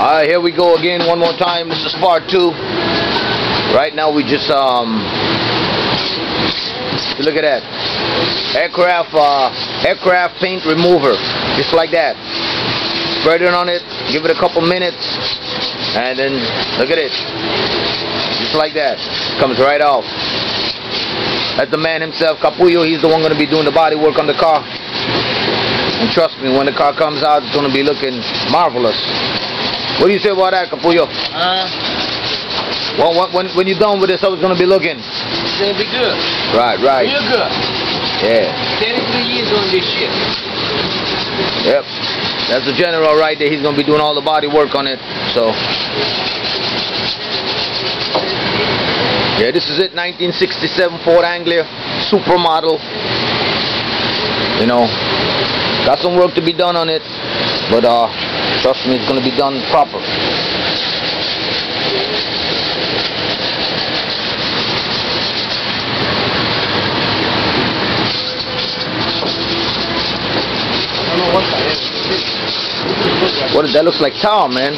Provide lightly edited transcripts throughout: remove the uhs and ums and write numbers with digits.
Alright, here we go again one more time. This is part 2. Right now we just look at that. Aircraft paint remover. Just like that. Spread it on it, give it a couple minutes, and then look at it. Just like that. Comes right off. That's the man himself, Capullo. He's the one going to be doing the body work on the car. And trust me, when the car comes out, it's going to be looking marvelous. What do you say about that, Capullo? Well, when you're done with this, how it's going to be looking? It's going to be good. Right. Real good. Yeah. 33 years doing this shit. Yep. That's the general right there. He's going to be doing all the body work on it. So, yeah, this is it. 1967 Ford Anglia Super model. You know, got some work to be done on it, but trust me, it's going to be done proper. I don't know what that is. What that looks like tar, man.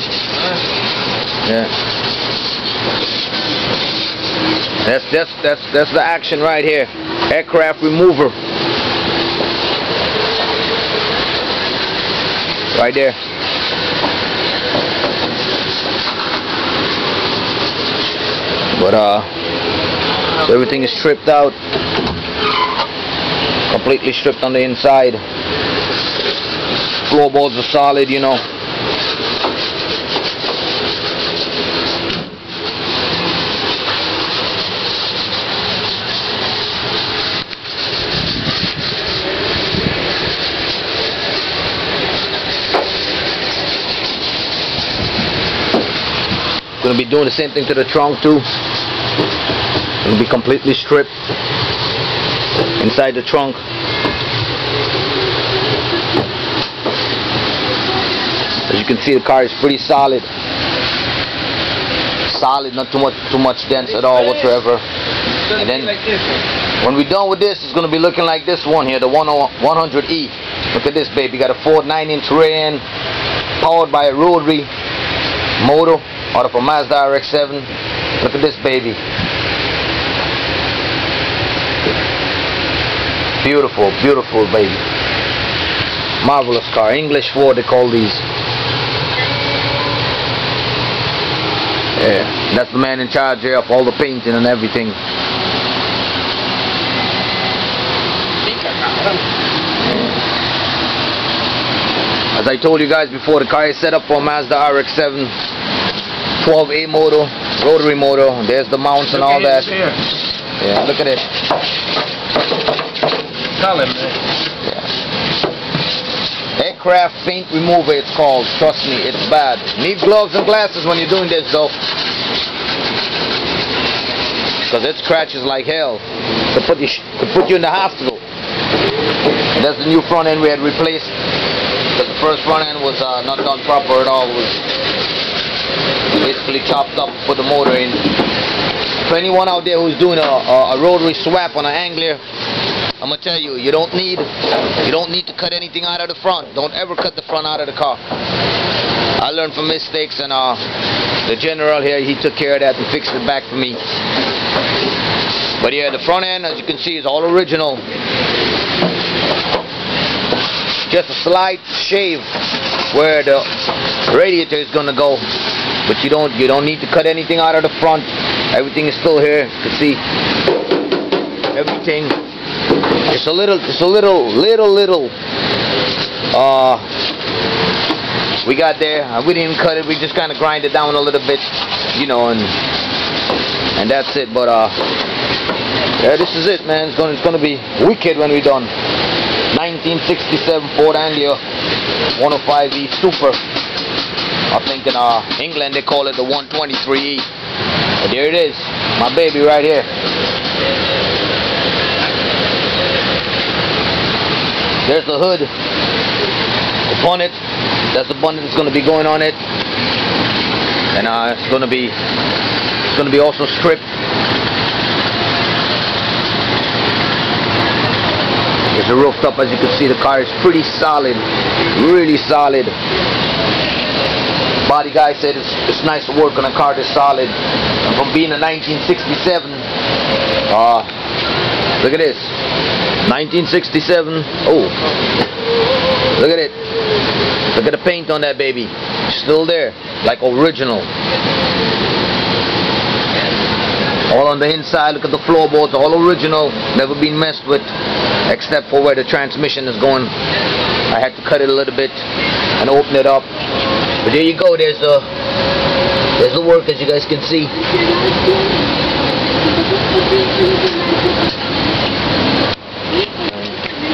Yeah. That's the action right here. Aircraft remover. Right there. But so everything is stripped out. Completely stripped on the inside. Floorboards are solid, you know. Gonna be doing the same thing to the trunk too. It'll be completely stripped inside the trunk. As you can see, the car is pretty solid. Solid, not too much dents at all whatsoever. And then when we're done with this, it's gonna be looking like this one here, the 100e. Look at this baby. Got a Ford 9-inch rear end, powered by a Rotary motor out of a Mazda rx7. Look at this baby. Beautiful, beautiful baby. Marvelous car. English Ford, they call these. Yeah, that's the man in charge here of all the painting and everything. As I told you guys before, the car is set up for Mazda rx7 12A motor, rotary motor. There's the mounts and all that. Yeah, look at it. Solid, man. Yeah. Aircraft paint remover, it's called. Trust me, it's bad. Need gloves and glasses when you're doing this, though, because it scratches like hell. Could put you in the hospital. And that's the new front end we had replaced, because the first front end was not done proper at all. It was basically chopped up, put the motor in. For anyone out there who's doing a rotary swap on an Anglia, I'm gonna tell you, you don't need to cut anything out of the front. Don't ever cut the front out of the car. I learned from mistakes, and the general here, he took care of that and fixed it back for me. But yeah, the front end, as you can see, is all original. Just a slight shave where the radiator is gonna go, but you don't need to cut anything out of the front. Everything is still here. You can see everything. It's a little we got there. We didn't cut it. We just kind of grind it down a little bit, you know, and that's it. But yeah, this is it, man. It's gonna be wicked when we're done. 1967 Ford Anglia 105e Super. I think in England they call it the 123e. But there it is, my baby right here. There's the hood, the bonnet. That's the bonnet that's going to be going on it, and it's going to be also stripped. It's roofed up. As you can see, the car is pretty solid, really solid. body guy said it's nice to work on a car this solid. And from being a 1967, look at this, 1967. Oh, look at it. Look at the paint on that baby. Still there, like original. All on the inside. Look at the floorboards, all original, never been messed with, except for where the transmission is going. I had to cut it a little bit and open it up. But there you go. There's the work, as you guys can see.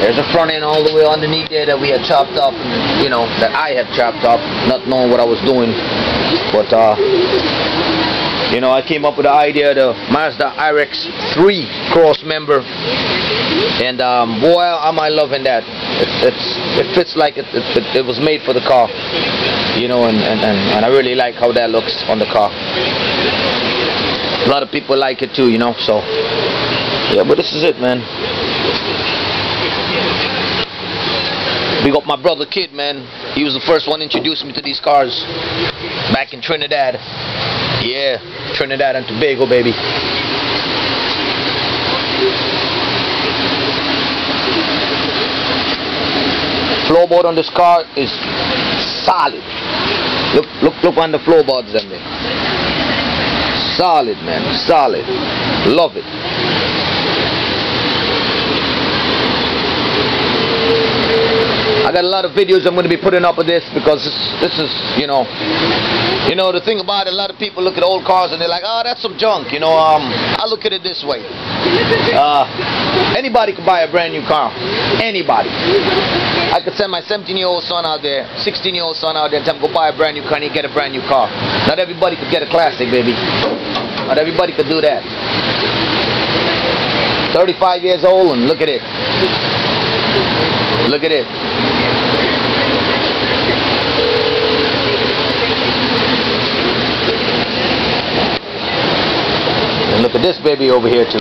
There's a front end all the way underneath there that we had chopped up, and, you know, that I had chopped up, not knowing what I was doing. But you know, I came up with the idea of the Mazda rx7 cross member, and boy, am I loving that. It fits like it was made for the car, you know, and I really like how that looks on the car. A lot of people like it too, you know. So yeah, but this is it, man. Big up my brother Kid, man. He was the first one to introduce me to these cars back in Trinidad. Yeah, Trinidad and Tobago, baby. Floorboard on this car is solid. Look on the floorboards them there. Solid, man, solid. Love it. I got a lot of videos I'm going to be putting up of this, because this is, you know, the thing about it, a lot of people look at old cars and they're like, oh, that's some junk, you know. I look at it this way. Anybody could buy a brand new car. Anybody. I could send my 17-year-old son out there, 16-year-old son out there, and tell him go buy a brand new car and he get a brand new car. Not everybody could get a classic, baby. Not everybody could do that. 35 years old and look at it. Look at it. And look at this baby over here too.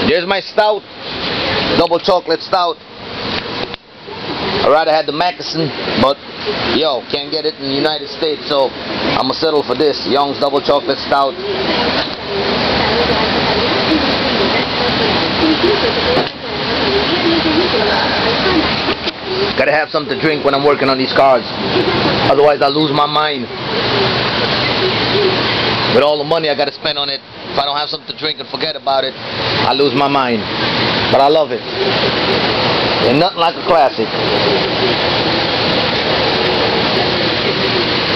There's my stout, double chocolate stout. I rather had the Mackinson, but yo, can't get it in the United States, so I'm gonna settle for this Young's double chocolate stout. Gotta have something to drink when I'm working on these cars, otherwise I lose my mind. With all the money I gotta spend on it, if I don't have something to drink and forget about it, I lose my mind. But I love it. And nothing like a classic.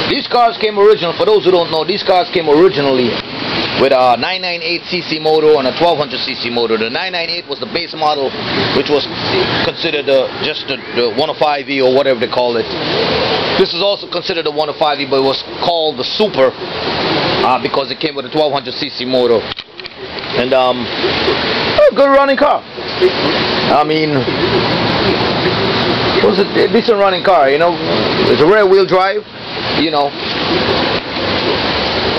These cars came original, for those who don't know, these cars came originally with a 998cc motor and a 1200cc motor. The 998 was the base model, which was considered just the 105e or whatever they call it. This is also considered a 105e, but it was called the Super because it came with a 1200cc motor. And a good running car. I mean, it was a decent running car, you know. It's a rear wheel drive, you know.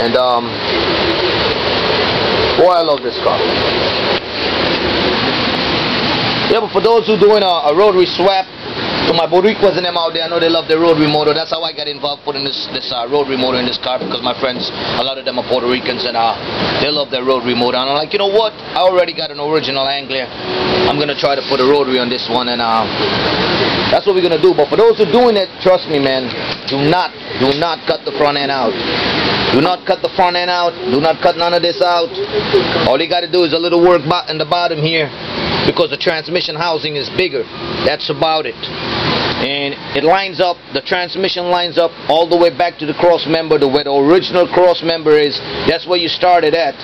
And boy, I love this car. Yeah, but for those who doing a rotary swap, to my Boricuas and them out there, I know they love their rotary motor. That's how I got involved putting this rotary motor in this car, because my friends, a lot of them are Puerto Ricans, and they love their rotary motor. And I'm like, you know what? I already got an original Anglia. I'm gonna try to put a rotary on this one, and that's what we're gonna do. But for those who are doing it, trust me, man, do not cut the front end out. Do not cut the front end out. Do not cut none of this out. All you got to do is a little work in the bottom here, because the transmission housing is bigger. That's about it. And it lines up, the transmission lines up all the way back to the cross member, where the original cross member is. That's where you started at.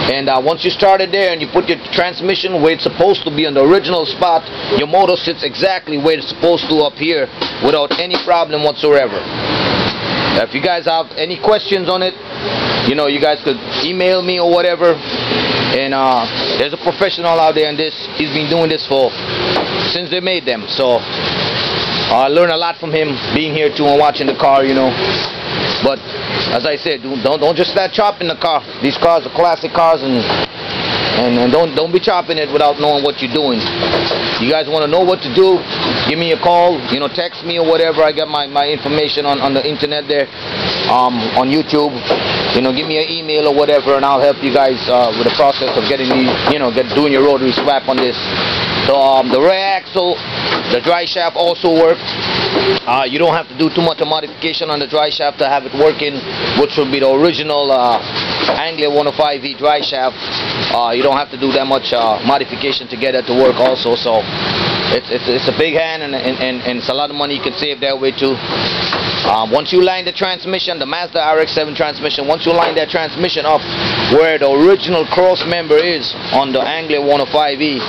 And once you started there and you put your transmission where it's supposed to be on the original spot, your motor sits exactly where it's supposed to up here without any problem whatsoever. If you guys have any questions on it, you know, you guys could email me or whatever. And there's a professional out there in this. He's been doing this since they made them. So I learned a lot from him being here too and watching the car, you know. But as I said, don't just start chopping the car. These cars are classic cars, and don't be chopping it without knowing what you're doing. You guys want to know what to do, give me a call, you know, text me or whatever. I got my information on the internet there, on YouTube. You know, give me an email or whatever, and I'll help you guys with the process of getting these, you know, doing your rotary swap on this. The rear axle, the dry shaft also work. You don't have to do too much of modification on the dry shaft to have it working, which will be the original Anglia105e dry shaft. You don't have to do that much modification to get it to work also. So it's a big hand, and it's a lot of money you can save that way too. Once you line the transmission, the Mazda RX7 transmission, once you line that transmission up where the original cross member is on the Anglia105e,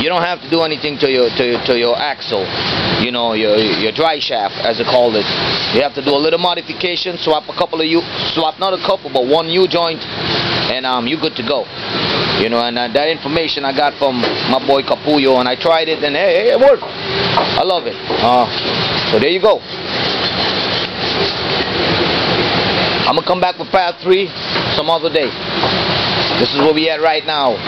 you don't have to do anything to your axle, you know, your dry shaft as they call it. You have to do a little modification, swap not a couple, but one U-joint, and you're good to go. You know, and that information I got from my boy Capullo, and I tried it, and hey, it worked. I love it. So there you go. I'm gonna come back with part 3 some other day. This is where we at right now.